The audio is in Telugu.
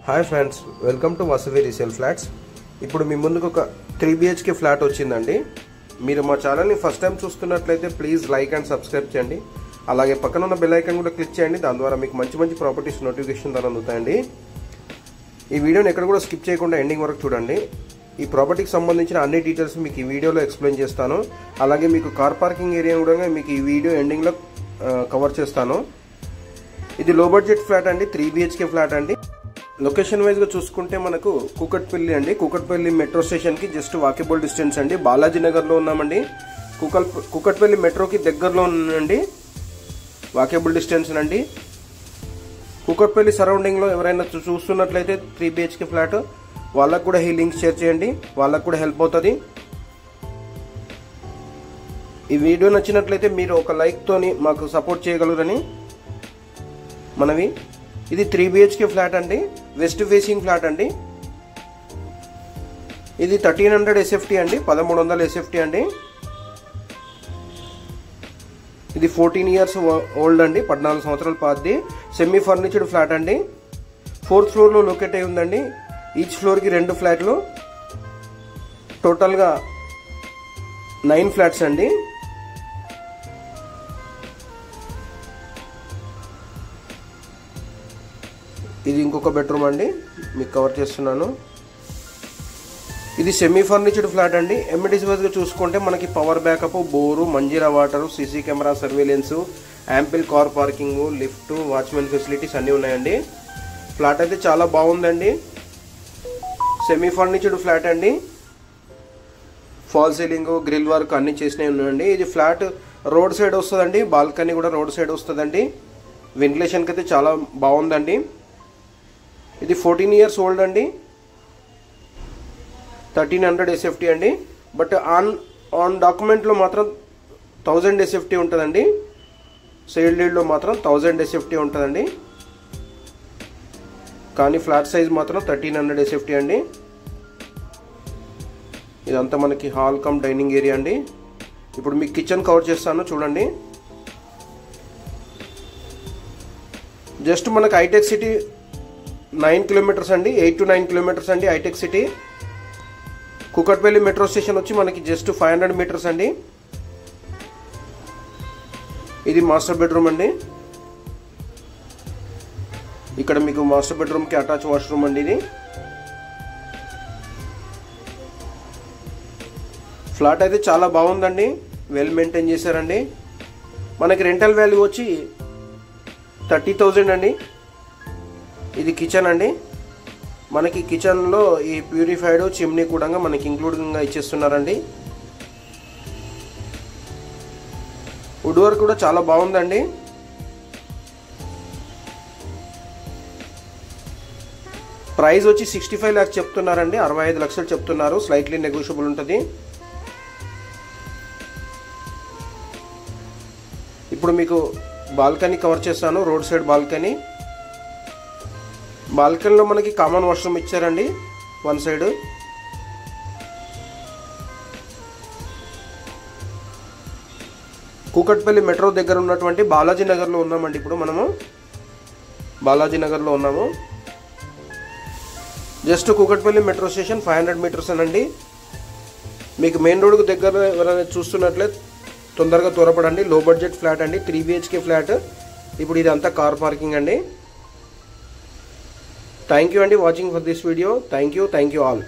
Hi friends, welcome to Vasavi resale flats. ఇప్పుడు మీ ముందుకు ఒక 3 BHK ఫ్లాట్ వచ్చిందండి. మీరు మా ఛానల్ని ఫస్ట్ టైం చూస్తున్నట్లయితే ప్లీజ్ లైక్ అండ్ సబ్స్క్రైబ్ చేయండి. అలాగే పక్కన ఉన్న బెల్ ఐకాన్ కూడా క్లిక్ చేయండి. దాని ద్వారా మీకు మంచి మంచి ప్రాపర్టీస్ నోటిఫికేషన్ ద్వారా అందుతాయండి. ఈ వీడియోని ఎక్కడ కూడా స్కిప్ చేయకుండా ఎండింగ్ వరకు చూడండి. ఈ ప్రాపర్టీకి సంబంధించిన అన్ని డీటెయిల్స్ మీకు ఈ వీడియోలో ఎక్స్ప్లెయిన్ చేస్తాను. అలాగే మీకు కార్ పార్కింగ్ ఏరియా కూడా మీకు ఈ వీడియో ఎండింగ్లో కవర్ చేస్తాను. ఇది లో బడ్జెట్ ఫ్లాట్ అండి, 3 BHK ఫ్లాట్ అండి. లొకేషన్ వైజ్గా చూసుకుంటే మనకు కూకట్పల్లి అండి. కూకట్పల్లి మెట్రో స్టేషన్కి జస్ట్ వాకబుల్ డిస్టెన్స్ అండి. బాలాజీ నగర్లో ఉన్నామండి. కూకట్పల్లి మెట్రోకి దగ్గరలో ఉందండి, వాకబుల్ డిస్టెన్స్ అండి. కూకట్పల్లి సరౌండింగ్లో ఎవరైనా చూస్తున్నట్లయితే 3 BHK ఫ్లాట్, వాళ్ళకు కూడా ఈ లింక్ షేర్ చేయండి, వాళ్ళకు కూడా హెల్ప్ అవుతుంది. ఈ వీడియో నచ్చినట్లయితే మీరు ఒక లైక్తోని మాకు సపోర్ట్ చేయగలరని మనవి. ఇది 3 BHK ఫ్లాట్ అండి, వెస్ట్ ఫేసింగ్ ఫ్లాట్ అండి. ఇది 1300 SFT అండి, 1300 SFT అండి. ఇది 14 ఇయర్స్ ఓల్డ్ అండి, 14 సంవత్సరాల పాతది. సెమీ ఫర్నిచర్డ్ ఫ్లాట్ అండి. 4th ఫ్లోర్లో లొకేట్ అయి ఉందండి. ఈచ్ ఫ్లోర్కి 2 ఫ్లాట్లు, టోటల్గా 9 ఫ్లాట్స్ అండి. ఇది ఇంకొక బెడ్రూమ్ అండి, మీకు కవర్ చేస్తున్నాను. ఇది సెమీ ఫర్నిచర్డ్ ఫ్లాట్ అండి. ఎమ్యూనిటీస్ వైజ్గా చూసుకుంటే మనకి power backup, bore, Manjeera water, CC camera surveillance, ample car parking, lift, watchman facilities అన్నీ ఉన్నాయండి. ఫ్లాట్ అయితే చాలా బాగుందండి. సెమీ ఫర్నిచర్డ్ ఫ్లాట్ అండి. ఫాల్ సీలింగ్, గ్రిల్ వర్క్ అన్నీ చేసినవి ఉన్నాయండి. ఇది ఫ్లాట్ రోడ్ సైడ్ వస్తుందండి, బాల్కనీ కూడా రోడ్ సైడ్ వస్తుందండి. వెంటిలేషన్కి అయితే చాలా బాగుందండి. ఇది 14 ఇయర్స్ ఓల్డ్ అండి, 1300 SFT అండి. బట్ ఆన్ డాక్యుమెంట్లో మాత్రం 1000 SFT ఉంటుందండి. సేల్ డీడ్లో మాత్రం 1000 SFT ఉంటుందండి. కానీ ఫ్లాట్ సైజ్ మాత్రం 1300 SFT అండి. ఇదంతా మనకి హాల్ కమ్ డైనింగ్ ఏరియా అండి. ఇప్పుడు మీకు కిచెన్ కవర్ చేస్తాను చూడండి. జస్ట్ మనకు హైటెక్ సిటీ 9 కిలోమీటర్స్ అండి, 8 to 9 కిలోమీటర్స్ అండి హైటెక్ సిటీ. కూకట్పల్లి మెట్రో స్టేషన్ వచ్చి మనకి జస్ట్ 500 మీటర్స్ అండి. ఇది మాస్టర్ బెడ్రూమ్ అండి. ఇక్కడ మీకు మాస్టర్ బెడ్రూమ్కి అటాచ్ వాష్రూమ్ అండి. ఇది ఫ్లాట్ అయితే చాలా బాగుందండి, వెల్ మెయింటైన్ చేశారండి. మనకి రెంటల్ వాల్యూ వచ్చి 30,000 అండి. ఇది కిచెన్ అండి. మనకి కిచెన్లో ఈ ప్యూరిఫైడ్ చిమ్నీ కూడా మనకి ఇంక్లూడింగ్గా ఇచ్చేస్తున్నారండి. వుడ్ వర్క్ కూడా చాలా బాగుందండి. ప్రైస్ వచ్చి 65 lakhs చెప్తున్నారండి, 65 లక్షలు చెప్తున్నారు. స్లైట్లీ నెగోషియబుల్ ఉంటుంది. ఇప్పుడు మీకు బాల్కనీ కవర్ చేస్తాను, రోడ్ సైడ్ బాల్కనీ. బాల్కనీలో మనకి కామన్ వాష్రూమ్ ఇచ్చారండి, 1 సైడ్. కూకట్పల్లి మెట్రో దగ్గర ఉన్నటువంటి బాలాజీ నగర్లో ఉన్నామండి. ఇప్పుడు మనము బాలాజీ నగర్లో ఉన్నాము. Just Kukatpally metro station 500 metres అండి. మీకు మెయిన్ రోడ్కు దగ్గర ఎవరైనా చూస్తున్నట్లే తొందరగా త్వరపడండి. లో బడ్జెట్ ఫ్లాట్ అండి, 3 BHK ఫ్లాట్. ఇప్పుడు ఇదంతా కార్ పార్కింగ్ అండి. థ్యాంక్ యూ అండి watching for this video. Thank you all.